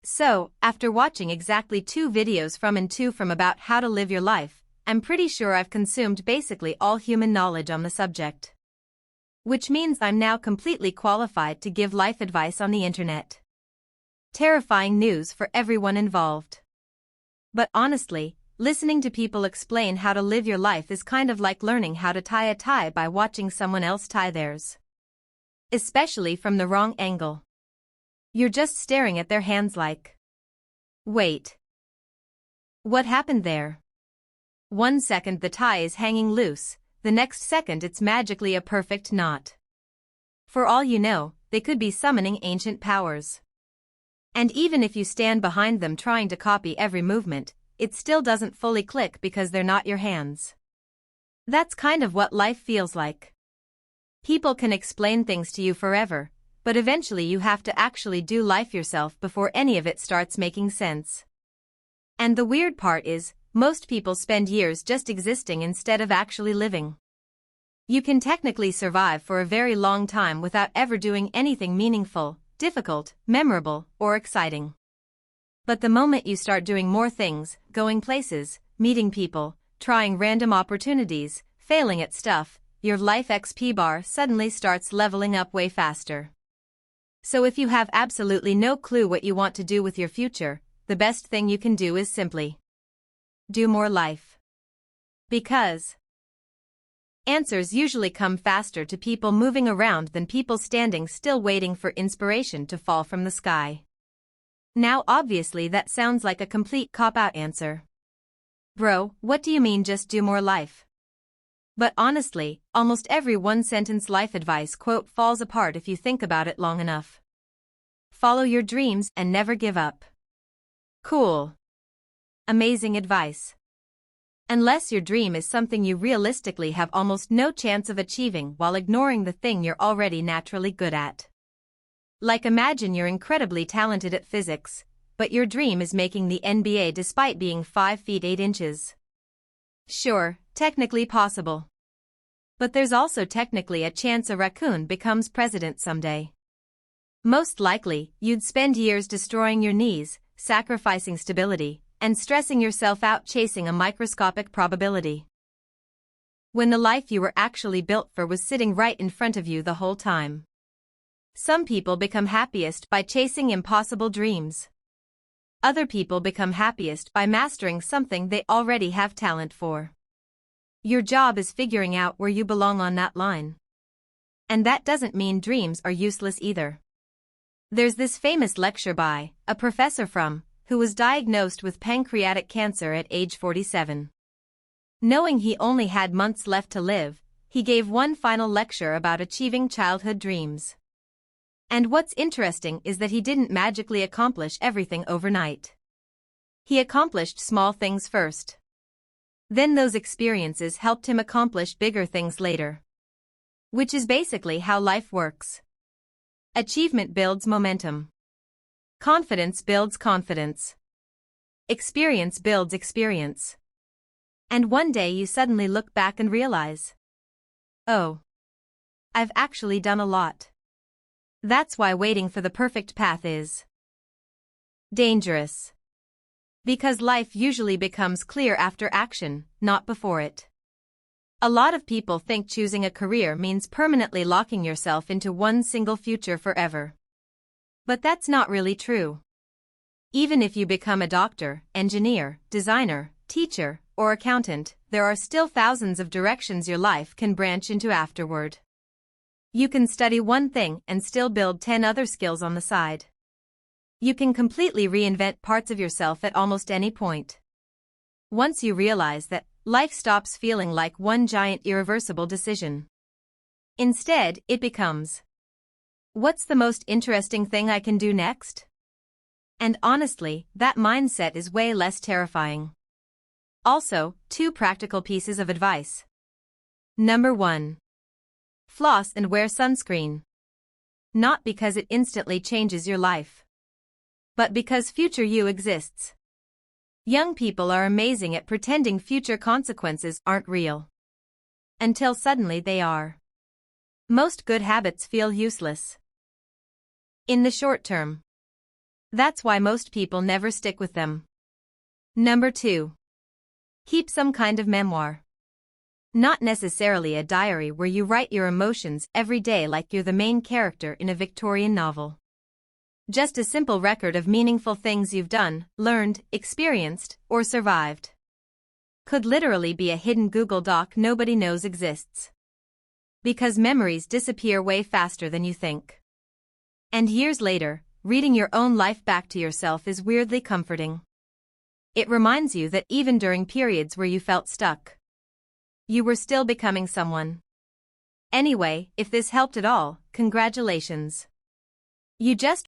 So, after watching exactly 2 videos from and 2 from about how to live your life, I'm pretty sure I've consumed basically all human knowledge on the subject. Which means I'm now completely qualified to give life advice on the internet. Terrifying news for everyone involved. But honestly, listening to people explain how to live your life is kind of like learning how to tie a tie by watching someone else tie theirs. Especially from the wrong angle. You're just staring at their hands like, wait. What happened there? 1 second the tie is hanging loose, the next second it's magically a perfect knot. For all you know, they could be summoning ancient powers. And even if you stand behind them trying to copy every movement, it still doesn't fully click because they're not your hands. That's kind of what life feels like. People can explain things to you forever, but eventually you have to actually do life yourself before any of it starts making sense. And the weird part is, most people spend years just existing instead of actually living. You can technically survive for a very long time without ever doing anything meaningful, difficult, memorable, or exciting. But the moment you start doing more things, going places, meeting people, trying random opportunities, failing at stuff, your life XP bar suddenly starts leveling up way faster. So if you have absolutely no clue what you want to do with your future, the best thing you can do is simply do more life. Because answers usually come faster to people moving around than people standing still waiting for inspiration to fall from the sky. Now obviously that sounds like a complete cop-out answer. Bro, what do you mean just do more life? But honestly, almost every one-sentence life advice quote falls apart if you think about it long enough. Follow your dreams and never give up. Cool. Amazing advice. Unless your dream is something you realistically have almost no chance of achieving while ignoring the thing you're already naturally good at. Like imagine you're incredibly talented at physics, but your dream is making the NBA despite being 5 feet 8 inches. Sure, technically possible. But there's also technically a chance a raccoon becomes president someday. Most likely, you'd spend years destroying your knees, sacrificing stability, and stressing yourself out chasing a microscopic probability. When the life you were actually built for was sitting right in front of you the whole time. Some people become happiest by chasing impossible dreams. Other people become happiest by mastering something they already have talent for. Your job is figuring out where you belong on that line. And that doesn't mean dreams are useless either. There's this famous lecture by a professor who was diagnosed with pancreatic cancer at age 47. Knowing he only had months left to live, he gave one final lecture about achieving childhood dreams. And what's interesting is that he didn't magically accomplish everything overnight. He accomplished small things first. Then those experiences helped him accomplish bigger things later. Which is basically how life works. Achievement builds momentum. Confidence builds confidence. Experience builds experience. And one day you suddenly look back and realize, oh, I've actually done a lot. That's why waiting for the perfect path is dangerous. Because life usually becomes clear after action, not before it. A lot of people think choosing a career means permanently locking yourself into one single future forever. But that's not really true. Even if you become a doctor, engineer, designer, teacher, or accountant, there are still thousands of directions your life can branch into afterward. You can study one thing and still build 10 other skills on the side. You can completely reinvent parts of yourself at almost any point. Once you realize that, life stops feeling like one giant irreversible decision. Instead, it becomes, what's the most interesting thing I can do next? And honestly, that mindset is way less terrifying. Also, 2 practical pieces of advice. Number 1. Floss and wear sunscreen. Not because it instantly changes your life, but because future you exists. Young people are amazing at pretending future consequences aren't real. Until suddenly they are. Most good habits feel useless in the short term. That's why most people never stick with them. Number 2. Keep some kind of memoir. Not necessarily a diary where you write your emotions every day like you're the main character in a Victorian novel. Just a simple record of meaningful things you've done, learned, experienced, or survived. Could literally be a hidden Google Doc nobody knows exists. Because memories disappear way faster than you think. And years later, reading your own life back to yourself is weirdly comforting. It reminds you that even during periods where you felt stuck, you were still becoming someone. Anyway, if this helped at all, congratulations. You just